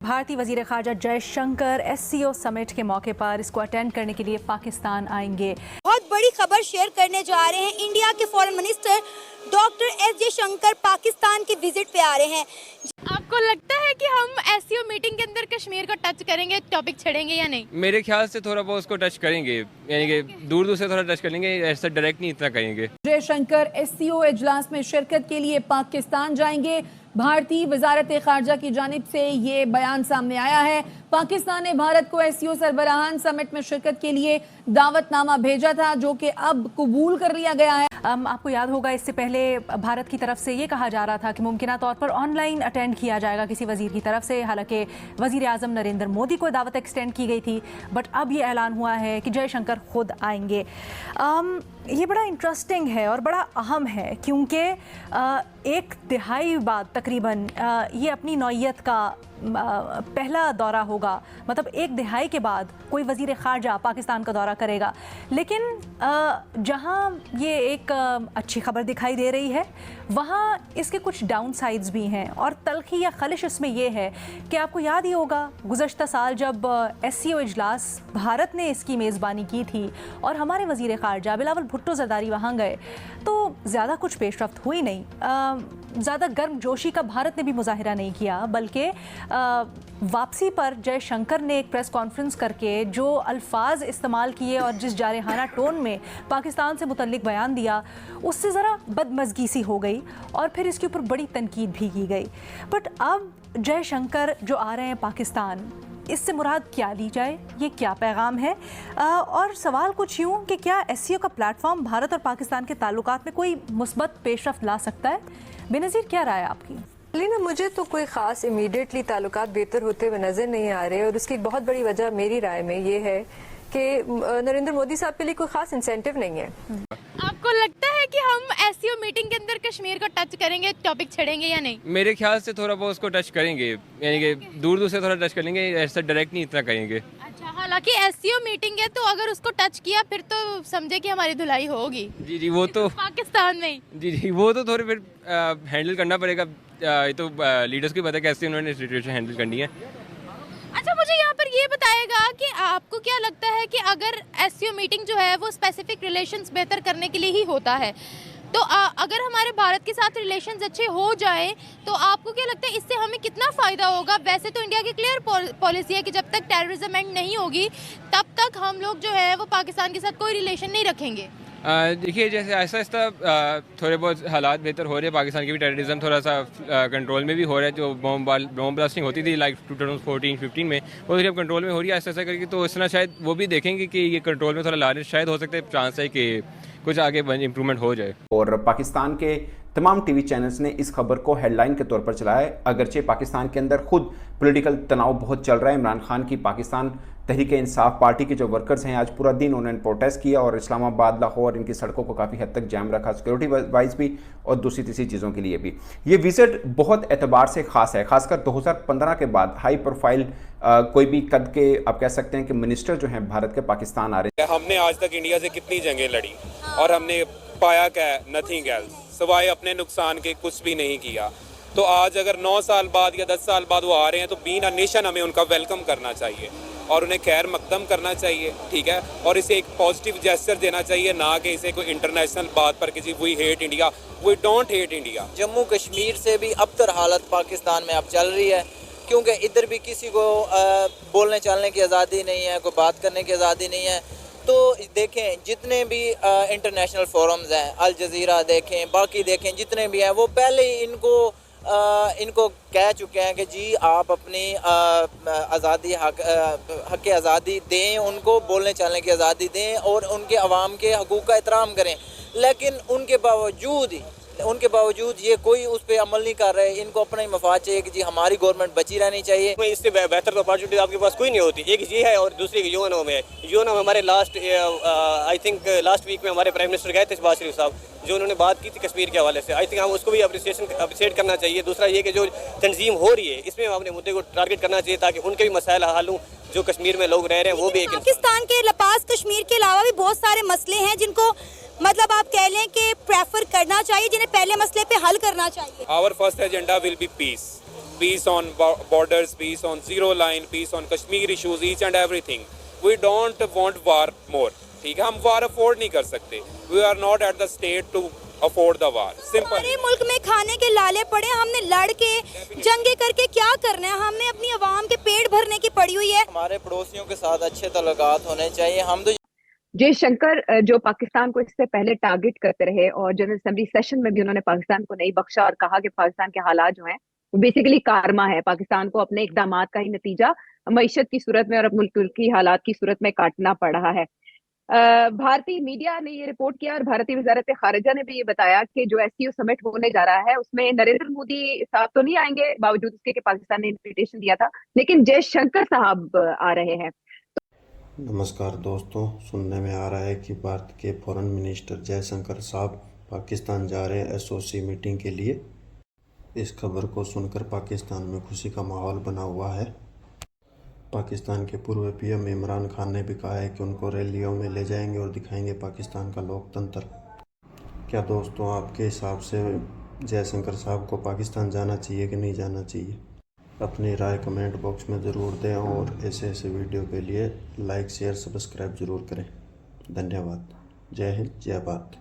भारतीय वज़ीर ख़ारजा Jaishankar SCO summit के मौके पर इसको अटेंड करने के लिए पाकिस्तान आएंगे। बहुत बड़ी खबर शेयर करने जा रहे हैं। इंडिया के foreign minister doctor S Jaishankar Pakistan के विजिट पे आ रहे हैं। आपको लगता है कि हम SCO मीटिंग के अंदर कश्मीर को टच करेंगे, टॉपिक छेड़ेंगे या नहीं? मेरे ख्याल से थोड़ा बहुत उसको टच करेंगे, यानी कि दूर दूर से थोड़ा टच करेंगे, ऐसा डायरेक्ट नहीं इतना करेंगे। जयशंकर SCO इजलास में शिरकत के लिए पाकिस्तान जाएंगे। भारतीय वजारत खारजा की जानिब से ये बयान सामने आया है। पाकिस्तान ने भारत को SCO सरबराहान समिट में शिरकत के लिए दावतनामा भेजा था, जो कि अब कबूल कर लिया गया है। आपको याद होगा इससे पहले भारत की तरफ से ये कहा जा रहा था कि मुमकिना तौर पर ऑनलाइन अटेंड किया जाएगा किसी वज़ीर की तरफ से। हालांकि वज़ीर आज़म नरेंद्र मोदी को दावत एक्सटेंड की गई थी, बट अब ये ऐलान हुआ है कि जयशंकर खुद आएंगे। ये बड़ा इंटरेस्टिंग है और बड़ा अहम है, क्योंकि 1/2 बाद तकरीबन ये अपनी नौइयत का पहला दौरा होगा। मतलब 1/2 के बाद कोई वज़ीर ख़ारजा पाकिस्तान का दौरा करेगा। लेकिन जहाँ ये एक अच्छी खबर दिखाई दे रही है, वहाँ इसके कुछ डाउन साइड्स भी हैं। और तलखी या खलिश इसमें यह है कि आपको याद ही होगा गुज़श्ता साल जब SCO इजलास भारत ने इसकी मेज़बानी की थी और हमारे वज़ीर ख़ारजा बिलावल भुट्टो ज़रदारी वहाँ गए, तो ज़्यादा कुछ पेशरफ्त हुई नहीं। ज़्यादा गर्म जोशी का भारत ने भी मुजाहिरा नहीं किया, बल्कि वापसी पर जयशंकर ने एक प्रेस कॉन्फ्रेंस करके जो अल्फाज इस्तेमाल किए और जिस जारहाना टोन में पाकिस्तान से मुतल्लिक बयान दिया, उससे ज़रा बदमज़गी सी हो गई और फिर इसके ऊपर बड़ी तनकीद भी की गई। बट अब जयशंकर जो आ रहे हैं पाकिस्तान, इससे मुराद क्या ली जाए, ये क्या पैगाम है? और सवाल कुछ यूँ कि क्या SCO का प्लेटफॉर्म भारत और पाकिस्तान के ताल्लुकात में कोई मुस्बत पेशरफ्त ला सकता है? बेनज़ीर, क्या राय है आपकी? लेकिन मुझे तो कोई ख़ास इमीडिएटली ताल्लुकात बेहतर होते हुए नज़र नहीं आ रहे, और उसकी एक बहुत बड़ी वजह मेरी राय में ये है कि नरेंद्र मोदी साहब के लिए कोई ख़ास इंसेंटिव नहीं है। आपको लगता है कि हम SCO मीटिंग के अंदर कश्मीर को टच करेंगे, टॉपिक छेड़ेंगे या नहीं? मेरे ख्याल से थोड़ा बहुत उसको टच करेंगे, यानी कि दूर दूर से थोड़ा टच करेंगे, ऐसा डायरेक्ट नहीं इतना करेंगे। अच्छा, हालांकि SCO मीटिंग है, तो अगर उसको टच किया फिर तो समझे कि हमारी धुलाई होगी। जी, वो तो पाकिस्तान में ही। जी, वो तो थोड़े फिर हैंडल करना पड़ेगा। ये तो लीडर्स को पता है कैसे उन्होंने सिचुएशन हैंडल करनी है। अच्छा, मुझे यहाँ पर ये बताएगा कि आपको क्या लगता है कि अगर SCO मीटिंग जो है वो स्पेसिफिक रिलेशंस बेहतर करने के लिए ही होता है, तो अगर हमारे भारत के साथ रिलेशंस अच्छे हो जाए तो आपको क्या लगता है इससे हमें कितना फ़ायदा होगा? वैसे तो इंडिया की क्लियर पॉलिसी है कि जब तक टेररिज्म एंड नहीं होगी तब तक हम लोग जो है वो पाकिस्तान के साथ कोई रिलेशन नहीं रखेंगे। देखिए, जैसे ऐसा थोड़े बहुत हालात बेहतर हो रहे हैं, पाकिस्तान की भी टेररिज्म थोड़ा सा कंट्रोल में भी हो रहा है। जो बॉम्ब ब्लास्टिंग होती थी लाइक 2014-15 में, वो अब कंट्रोल में हो रही है ऐसा करके। तो इस तरह शायद वो भी देखेंगे कि ये कंट्रोल में थोड़ा लाने शायद हो सकता है, चांस है कि कुछ आगे इम्प्रूवमेंट हो जाए। और पाकिस्तान के तमाम टीवी चैनल्स ने इस खबर को हेडलाइन के तौर पर चलाया है। अगरचे पाकिस्तान के अंदर खुद पॉलिटिकल तनाव बहुत चल रहा है। इमरान खान की पाकिस्तान तहरीक इंसाफ पार्टी के जो वर्कर्स हैं, आज पूरा दिन उन्होंने प्रोटेस्ट किया और इस्लामाबाद, लाहौर, इनकी सड़कों को काफ़ी हद तक जाम रखा, सिक्योरिटी वाइज भी और दूसरी तीसरी चीज़ों के लिए भी। ये विजिट बहुत एतबार से ख़ास है, खासकर 2015 के बाद हाई प्रोफाइल कोई भी कद के आप कह सकते हैं कि मिनिस्टर जो हैं भारत के पाकिस्तान आ रहे हैं। हमने आज तक इंडिया से कितनी जंगें लड़ी और हमने पाया क्या? नथिंग एल्स, सिवाय अपने नुकसान के कुछ भी नहीं किया। तो आज अगर 9 साल बाद या 10 साल बाद वो आ रहे हैं तो बीन अ नेशन हमें उनका वेलकम करना चाहिए और उन्हें खैर मकदम करना चाहिए, ठीक है? और इसे एक पॉजिटिव जेस्चर देना चाहिए, ना कि इसे कोई इंटरनेशनल बात पर किसी we hate India, we don't hate India. Jammu Kashmir से भी अबतर हालत पाकिस्तान में अब चल रही है, क्योंकि इधर भी किसी को बोलने चालने की आज़ादी नहीं है, कोई बात करने की आज़ादी नहीं है। तो देखें, जितने भी इंटरनेशनल फोरम्स हैं, अल जज़ीरा देखें, बाकी देखें, जितने भी हैं, वो पहले ही इनको कह चुके हैं कि जी आप अपनी आज़ादी हक़ आज़ादी दें, उनको बोलने चालने की आज़ादी दें और उनके अवाम के हकूक़ का एहतराम करें। लेकिन उनके बावजूद ये कोई उस पर अमल नहीं कर रहे। इनको अपना ही मफाद चाहिए कि जी हमारी गवर्नमेंट बची रहनी चाहिए। इससे बेहतर तो अपॉर्चुनिटी आपके पास कोई नहीं होती। एक ये है और दूसरी यूएनओ में है। यूएनओ में हमारे आई थिंक लास्ट वीक में हमारे प्राइम मिनिस्टर गए थे शहबाज शरीफ साहब, जो उन्होंने बात की थी कश्मीर के हवाले से। आई थिंक हम उसको भी अप्रिशिएट करना चाहिए। दूसरा ये कि जो तंजीम हो रही है इसमें अपने मुद्दे को टारगेट करना चाहिए ताकि उनके भी मसाइल हल हों, जो कश्मीर में लोग रह रहे हैं वो भी। पाकिस्तान के पास कश्मीर के अलावा भी बहुत सारे मसले हैं जिनको मतलब आप कह लें कि प्रेफर करना चाहिए, जिन्हें पहले मसले पे हल करना चाहिए। Our first agenda will be peace, peace on borders, peace on zero line, peace on Kashmir issues, each and everything. We don't want war more. ठीक है, हम war afford नहीं कर सकते. We are not at the state to afford the war. Simple. हमारे मुल्क में खाने के लाले पड़े, हमने लड़ के जंगे करके क्या करना है? हमें अपनी आवाम के पेट भरने की पड़ी हुई है. हमारे पड़ोसियों के साथ अच्छे तल्लुकात होने चाहिए. हम तो जयशंकर जो पाकिस्तान को इससे पहले टारगेट करते रहे और जनरल असेंबली सेशन में भी उन्होंने पाकिस्तान को नहीं बख्शा और कहा कि पाकिस्तान के हालात जो हैं वो बेसिकली कारमा है, पाकिस्तान को अपने इकदामात का ही नतीजा मईशत की सूरत में और मुल्क की हालात की सूरत में काटना पड़ रहा है. भारतीय मीडिया ने ये रिपोर्ट किया और भारतीय वजारत खारिजा ने भी ये बताया कि जो एससीओ समिट होने जा रहा है उसमें नरेंद्र मोदी साहब तो नहीं आएंगे, बावजूद उसके कि पाकिस्तान ने इन्विटेशन दिया था, लेकिन जयशंकर साहब आ रहे हैं. नमस्कार दोस्तों, सुनने में आ रहा है कि भारत के फॉरेन मिनिस्टर जयशंकर साहब पाकिस्तान जा रहे हैं एसओसी मीटिंग के लिए. इस खबर को सुनकर पाकिस्तान में खुशी का माहौल बना हुआ है. पाकिस्तान के पूर्व पीएम इमरान खान ने भी कहा है कि उनको रैलियों में ले जाएंगे और दिखाएंगे पाकिस्तान का लोकतंत्र. क्या दोस्तों, आपके हिसाब से जयशंकर साहब को पाकिस्तान जाना चाहिए कि नहीं जाना चाहिए? अपनी राय कमेंट बॉक्स में ज़रूर दें और ऐसे वीडियो के लिए लाइक शेयर सब्सक्राइब ज़रूर करें. धन्यवाद. जय हिंद, जय भारत.